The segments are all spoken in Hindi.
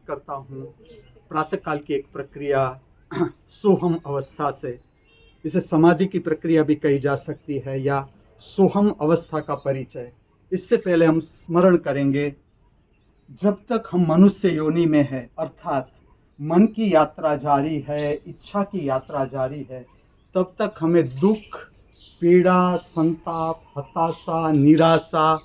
करता हूँ प्रातःकाल की एक प्रक्रिया सोहम अवस्था से। इसे समाधि की प्रक्रिया भी कही जा सकती है या सोहम अवस्था का परिचय। इससे पहले हम स्मरण करेंगे, जब तक हम मनुष्य योनि में है अर्थात मन की यात्रा जारी है, इच्छा की यात्रा जारी है, तब तक हमें दुख, पीड़ा, संताप, हताशा, निराशा,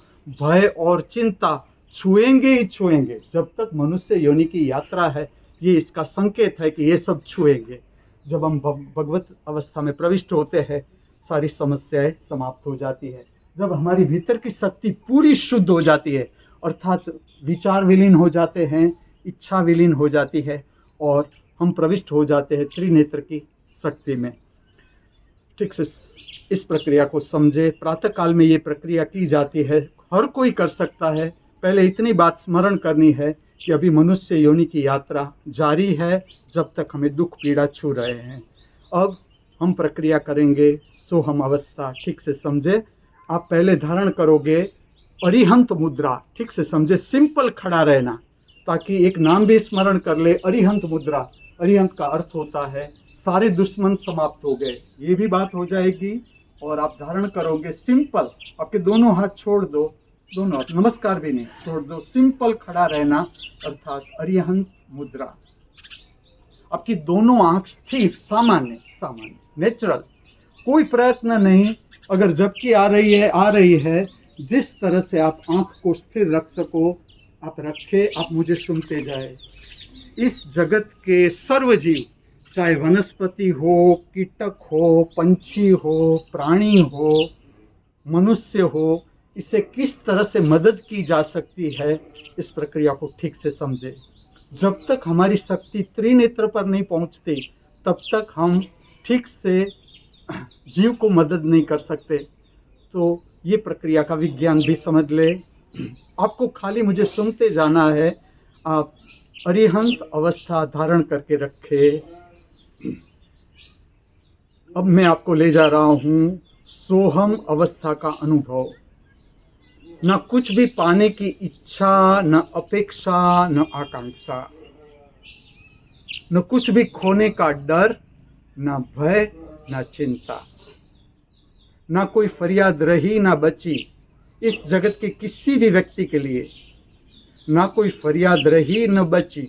भय और चिंता छुएंगे ही छुएंगे। जब तक मनुष्य योनि की यात्रा है, ये इसका संकेत है कि ये सब छुएंगे। जब हम भगवत अवस्था में प्रविष्ट होते हैं, सारी समस्याएं समाप्त हो जाती है। जब हमारी भीतर की शक्ति पूरी शुद्ध हो जाती है, अर्थात विचार विलीन हो जाते हैं, इच्छा विलीन हो जाती है और हम प्रविष्ट हो जाते हैं त्रिनेत्र की शक्ति में। ठीक से इस प्रक्रिया को समझे। प्रातःकाल में ये प्रक्रिया की जाती है, हर कोई कर सकता है। पहले इतनी बात स्मरण करनी है कि अभी मनुष्य योनि की यात्रा जारी है, जब तक हमें दुख पीड़ा छू रहे हैं। अब हम प्रक्रिया करेंगे सोहम अवस्था। ठीक से समझे। आप पहले धारण करोगे अरिहंत मुद्रा। ठीक से समझे, सिंपल खड़ा रहना, ताकि एक नाम भी स्मरण कर ले, अरिहंत मुद्रा। अरिहंत का अर्थ होता है सारे दुश्मन समाप्त हो गए, ये भी बात हो जाएगी। और आप धारण करोगे सिंपल, आपके दोनों हाथ छोड़ दो, दोनों हाथ, नमस्कार भी नहीं, छोड़ दो, सिंपल खड़ा रहना अर्थात अरिहंत मुद्रा। आपकी दोनों आंख स्थिर, सामान्य सामान्य नेचुरल, कोई प्रयत्न नहीं। अगर झपकी आ रही है, जिस तरह से आप आंख को स्थिर रख सको आप रखे। आप मुझे सुनते जाए। इस जगत के सर्व जीव, चाहे वनस्पति हो, कीटक हो, पंछी हो, प्राणी हो, मनुष्य हो, इसे किस तरह से मदद की जा सकती है, इस प्रक्रिया को ठीक से समझे। जब तक हमारी शक्ति त्रिनेत्र पर नहीं पहुंचती, तब तक हम ठीक से जीव को मदद नहीं कर सकते। तो ये प्रक्रिया का विज्ञान भी समझ ले। आपको खाली मुझे सुनते जाना है। आप अरिहंत अवस्था धारण करके रखे। अब मैं आपको ले जा रहा हूँ सोहम अवस्था का अनुभव। न कुछ भी पाने की इच्छा, न अपेक्षा, न आकांक्षा, न कुछ भी खोने का डर, न भय, न चिंता, ना कोई फरियाद रही ना बची इस जगत के किसी भी व्यक्ति के लिए। ना कोई फरियाद रही न बची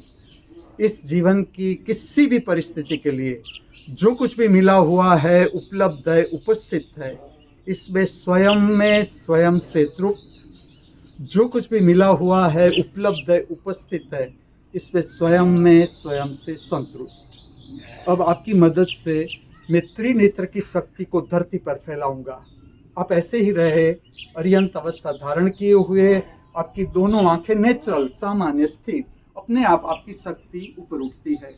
इस जीवन की किसी भी परिस्थिति के लिए। जो कुछ भी मिला हुआ है, उपलब्ध है, उपस्थित है, इसमें स्वयं से तृप्त। जो कुछ भी मिला हुआ है, उपलब्ध है, उपस्थित है, इसमें स्वयं से संतुष्ट। अब आपकी मदद से मैं त्रिनेत्र की शक्ति को धरती पर फैलाऊंगा। आप ऐसे ही रहे, अरिहंत अवस्था धारण किए हुए, आपकी दोनों आंखें नेचुरल, सामान्य, स्थिर। अपने आप आपकी शक्ति ऊपर उठती है।